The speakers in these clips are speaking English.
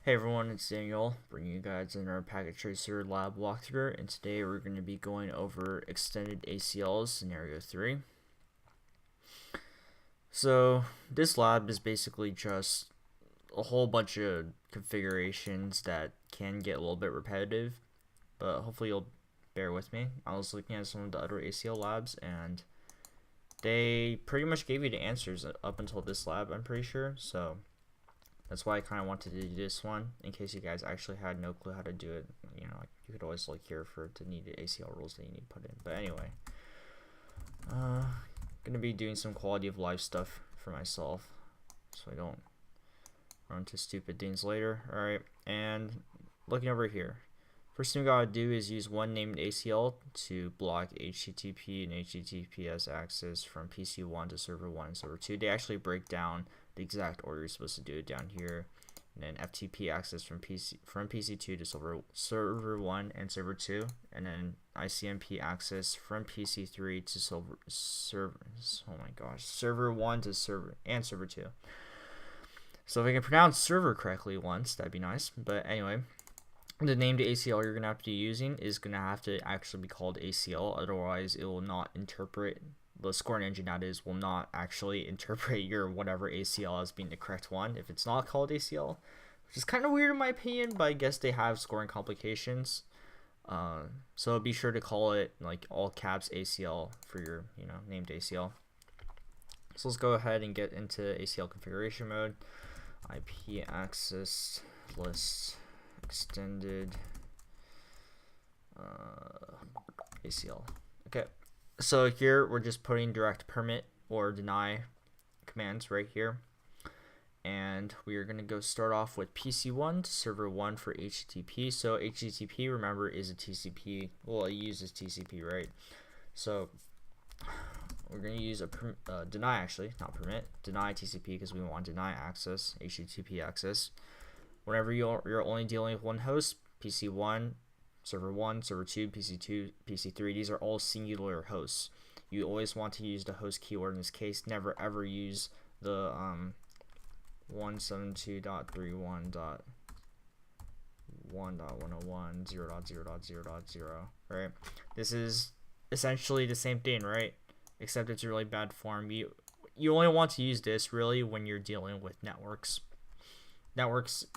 Hey everyone, it's Daniel, bringing you guys in our packet tracer lab walkthrough, and today we're going to be going over extended ACLs scenario 3. So this lab is basically just a whole bunch of configurations that can get a little bit repetitive, but hopefully you'll bear with me. I was looking at some of the other ACL labs and they pretty much gave you the answers up until this lab, I'm pretty sure, so that's why I kind of wanted to do this one, in case you guys actually had no clue how to do it. You know, like you could always look here for the needed ACL rules that you need to put in. But anyway, gonna be doing some quality of life stuff for myself, so I don't run into stupid things later. All right, and looking over here, first thing we gotta do is use one named ACL to block HTTP and HTTPS access from PC1 to server 1 and server 2. They actually break down the exact order you're supposed to do it down here, and then FTP access from PC2 to server 1 and server 2, and then ICMP access from PC3 to server 1 to server 2. So if I can pronounce server correctly once, that'd be nice. But anyway, the named ACL you're gonna have to be using is gonna have to actually be called ACL, otherwise it will not interpret. The scoring engine, that is, will not actually interpret your whatever ACL as being the correct one if it's not called ACL, which is kind of weird in my opinion, but I guess they have scoring complications. So be sure to call it like all caps ACL for your named ACL. So let's go ahead and get into ACL configuration mode. IP access list extended ACL. Okay. So here we're just putting direct permit or deny commands right here, and we are going to go start off with PC1 to server 1 for HTTP. So HTTP, remember, is a TCP. Well, it uses TCP, right? So we're going to use a deny, actually, not permit, deny TCP, because we want to deny access, HTTP access. Whenever you're only dealing with one host, PC1, server 1, server 2, PC2, PC3, these are all singular hosts. You always want to use the host keyword in this case. Never ever use the 172.31.1.101.0.0.0.0, right? This is essentially the same thing, right? Except it's a really bad form. You only want to use this really when you're dealing with networks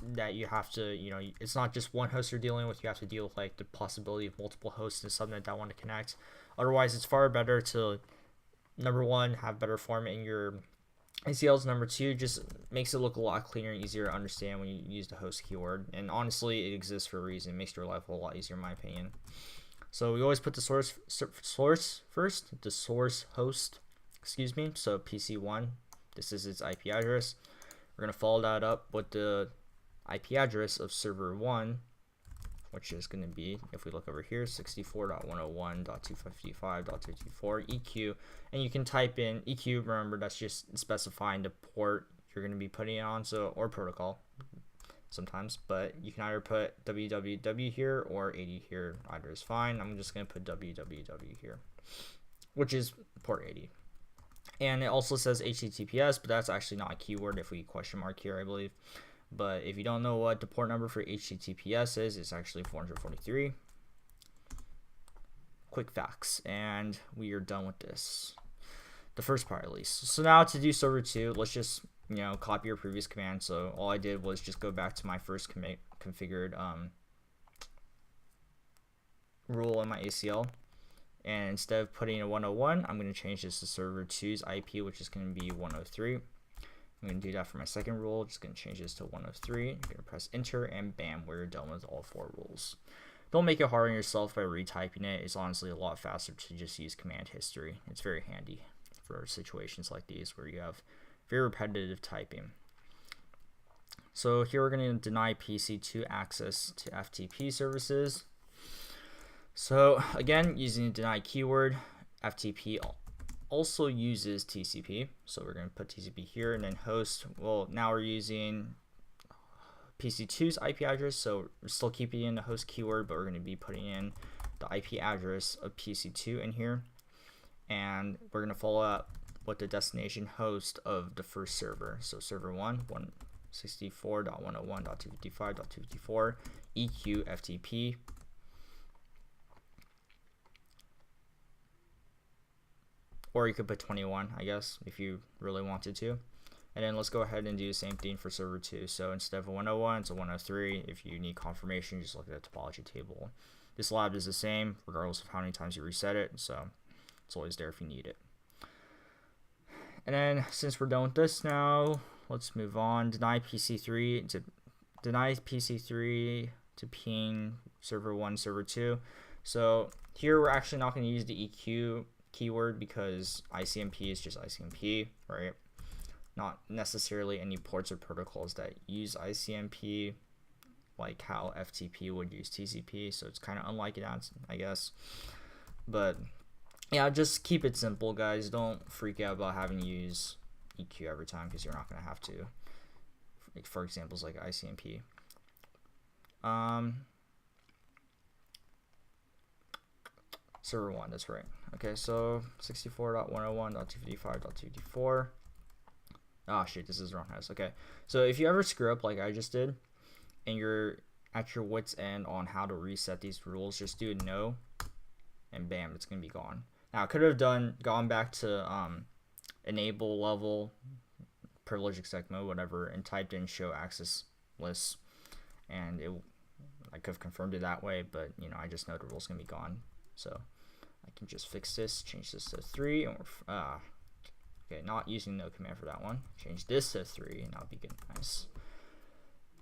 that you have to, it's not just one host you're dealing with. You have to deal with like the possibility of multiple hosts in subnet that want to connect. Otherwise, it's far better to, number one, have better form in your ACLs. Number two, just makes it look a lot cleaner and easier to understand when you use the host keyword. And honestly, it exists for a reason. It makes your life a lot easier, in my opinion. So we always put the source first, the source host, so PC1, this is its IP address. We're going to follow that up with the IP address of server 1, which is going to be, if we look over here, 64.101.255.224 EQ. And you can type in EQ, remember, that's just specifying the port you're going to be putting it on, or protocol sometimes. But you can either put www here or 80 here. Either is fine. I'm just going to put www here, which is port 80. And it also says HTTPS, but that's actually not a keyword if we question mark here, I believe. But if you don't know what the port number for HTTPS is, it's actually 443. Quick facts, and we are done with this. The first part, at least. So now to do server 2, let's just copy your previous command. So all I did was just go back to my first configured rule in my ACL. And instead of putting a 101, I'm going to change this to server 2's IP, which is going to be 103. I'm going to do that for my second rule. Just going to change this to 103. You're going to press enter, and bam, we're done with all 4 rules. Don't make it hard on yourself by retyping it. It's honestly a lot faster to just use command history. It's very handy for situations like these where you have very repetitive typing. So here we're going to deny PC2 access to FTP services. So again, using the deny keyword, FTP also uses TCP. So we're going to put TCP here, and then host. Well, now we're using PC2's IP address, so we're still keeping in the host keyword, but we're going to be putting in the IP address of PC2 in here. And we're going to follow up with the destination host of the first server. So server 1, 64.101.255.254 EQ FTP. Or you could put 21, I guess, if you really wanted to. And then let's go ahead and do the same thing for server 2. So instead of a 101, it's a 103. If you need confirmation, just look at the topology table. This lab is the same regardless of how many times you reset it, so it's always there if you need it. And then since we're done with this now, let's move on. Deny PC3 to ping server 1, server 2. So here we're actually not going to use the EQ keyword because ICMP is just ICMP, right? Not necessarily any ports or protocols that use ICMP like how FTP would use TCP, so it's kind of unlike that, I guess. But yeah, just keep it simple, guys. Don't freak out about having to use EQ every time because you're not going to have to, for examples like ICMP. Server 1, that's right. Okay, so 64.101.255.254. Oh shit, this is the wrong house. Okay, so if you ever screw up like I just did, and you're at your wit's end on how to reset these rules, just do a no, and bam, it's gonna be gone. Now I could have gone back to enable level privilege exec mode, whatever, and typed in show access lists, and I could have confirmed it that way, but you know, I just know the rule's gonna be gone, so I can just fix this, change this to 3, and okay, not using no command for that one. Change this to 3, and that'll be good. Nice.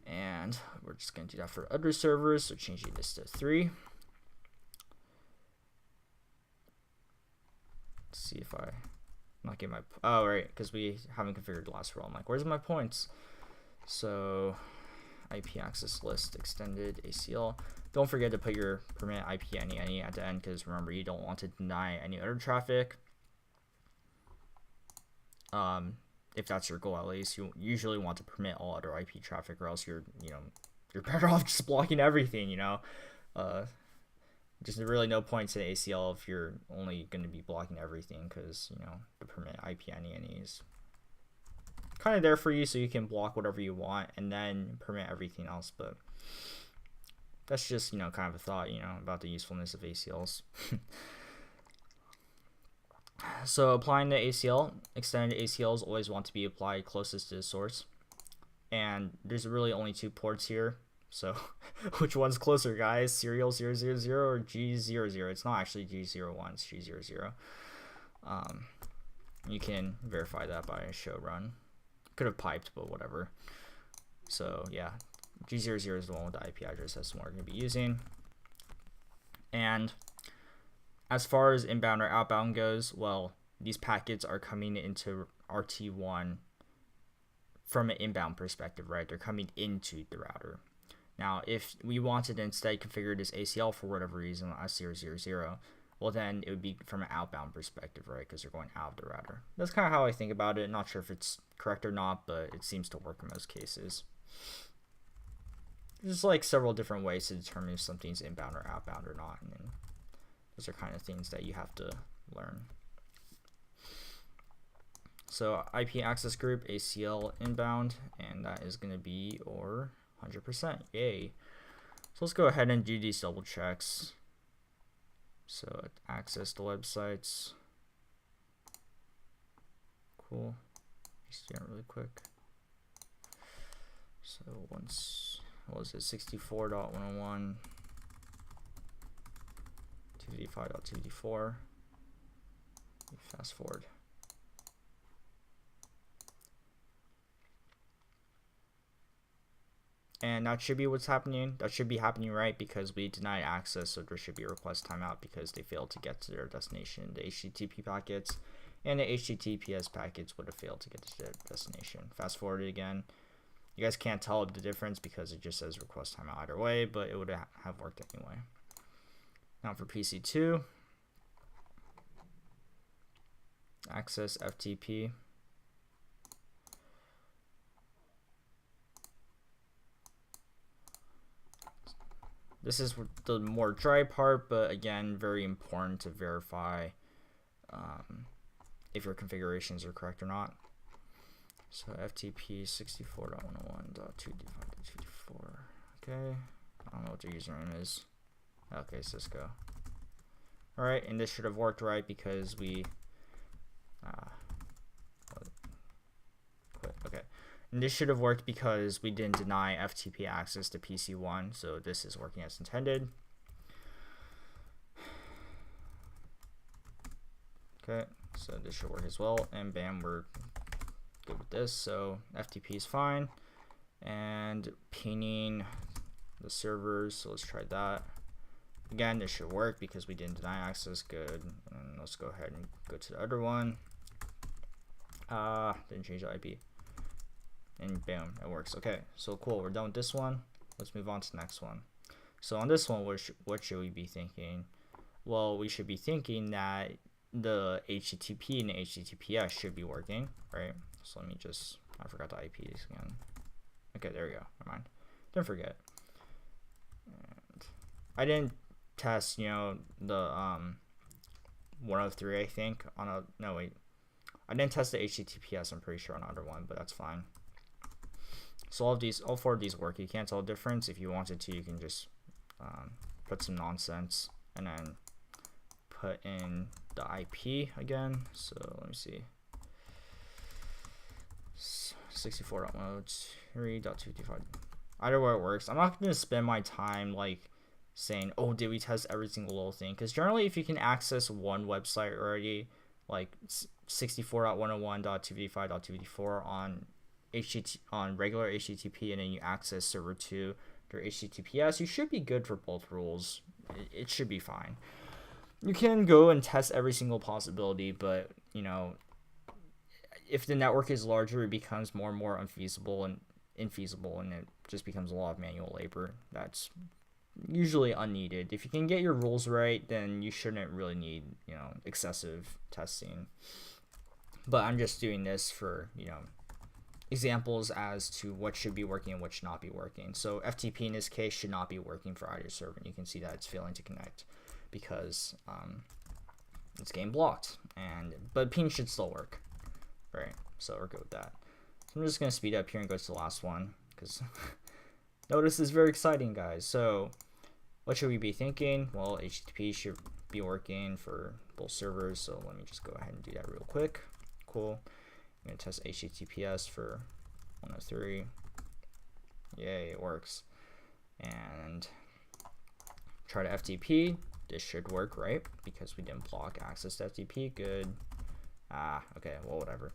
And we're just going to do that for other servers, so changing this to 3. Let's see if I'm not getting my, oh right, because we haven't configured the last rule. I'm like, where's my points? So IP access list extended ACL. Don't forget to put your permit IP any at the end, because remember, you don't want to deny any other traffic. If that's your goal, at least you usually want to permit all other IP traffic, or else you're better off just blocking everything. Just really no point to the ACL if you're only going to be blocking everything, because the permit IP any is kind of there for you so you can block whatever you want and then permit everything else. But that's just kind of a thought about the usefulness of ACLs. So applying the ACL, extended ACLs always want to be applied closest to the source, and there's really only 2 ports here, so which one's closer, guys? Serial 000 or G00? It's not actually G01, it's G00. You can verify that by a show run. Could have piped, but whatever. So yeah, G00 is the one with the IP address. That's the one we're going to be using. And as far as inbound or outbound goes, well, these packets are coming into RT1 from an inbound perspective, right? They're coming into the router. Now, if we wanted to instead configure this ACL for whatever reason, S000, well, then it would be from an outbound perspective, right? Because they're going out of the router. That's kind of how I think about it. Not sure if it's correct or not, but it seems to work in most cases. There's like several different ways to determine if something's inbound or outbound or not. And then those are kind of things that you have to learn. So IP access group ACL inbound, and that is going to be or 100%. Yay. So let's go ahead and do these double checks. So access the websites. Cool. Just do it really quick. So once, what was it, 64.101. 255.254. Fast forward. And that should be what's happening. That should be happening, right? Because we denied access, so there should be a request timeout because they failed to get to their destination. The HTTP packets and the HTTPS packets would have failed to get to their destination. Fast forward it again. You guys can't tell the difference because it just says request timeout either way, but it would have worked anyway. Now for PC2, access FTP. This is the more dry part, but again, very important to verify if your configurations are correct or not. So FTP 64.101.2.2.4. Okay. I don't know what the username is. Okay, Cisco. Alright, and this should have worked right because we quit. Okay. And this should have worked because we didn't deny FTP access to PC1, so this is working as intended. Okay, so this should work as well, and bam, we're good with this. So FTP is fine, and pinging the servers, so let's try that. Again, this should work because we didn't deny access. Good. And let's go ahead and go to the other one. Didn't change the IP, and bam, it works. Okay, so cool, we're done with this one. Let's move on to the next one. So on this one, what should we be thinking? Well, we should be thinking that the HTTP and the HTTPS should be working, right? So let me just, I forgot the IPs again. Okay, there we go. Never mind. Don't forget. And I didn't test, you know, the 103, I think, on a, no wait, I didn't test the HTTPS, I'm pretty sure, on another one, but that's fine. So all four of these work. You can't tell the difference. If you wanted to, you can just put some nonsense and then put in the IP again. So let me see, 64.103.255. Either way it works. I'm not going to spend my time like saying, oh, did we test every single little thing? Because generally, if you can access one website already, like 64.101.255.254 on regular HTTP, and then you access server 2 through HTTPS, you should be good for both rules. It should be fine. You can go and test every single possibility, but you know, if the network is larger, it becomes more and more infeasible, and it just becomes a lot of manual labor that's usually unneeded. If you can get your rules right, then you shouldn't really need, you know, excessive testing. But I'm just doing this for, you know, examples as to what should be working and what should not be working. So FTP in this case should not be working for either server, and you can see that it's failing to connect because it's getting blocked, but ping should still work, right? So we're good with that. So I'm just gonna speed up here and go to the last one because notice is very exciting, guys. So what should we be thinking? Well, HTTP should be working for both servers, so let me just go ahead and do that real quick. Cool. I'm gonna test HTTPS for 103. Yay, it works. And try to FTP. This should work, right? Because we didn't block access to FTP. Good. Okay, well, whatever.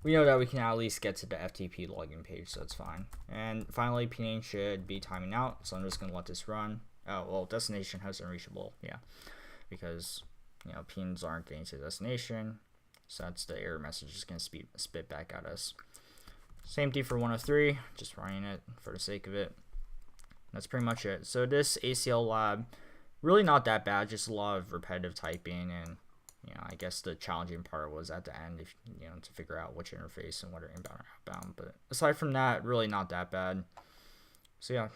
We know that we can at least get to the FTP login page, so it's fine. And finally, pinging should be timing out, so I'm just gonna let this run. Oh, well, destination host unreachable, yeah, because you know pings aren't getting to the destination, so that's the error message is gonna spit back at us. Same thing for 103, just running it for the sake of it. That's pretty much it. So this ACL lab, really not that bad, just a lot of repetitive typing, and you know, I guess the challenging part was at the end, if you know, to figure out which interface and what are inbound or outbound. But aside from that, really not that bad. So yeah,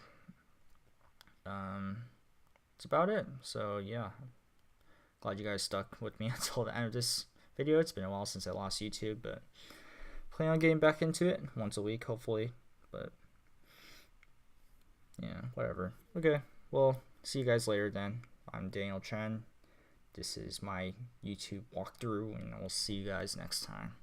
that's about it. So yeah, glad you guys stuck with me until the end of this video. It's been a while since I lost YouTube, but plan on getting back into it once a week, hopefully. But yeah, whatever. Okay, well, see you guys later then. I'm Daniel Chen. This is my YouTube walkthrough, and I'll see you guys next time.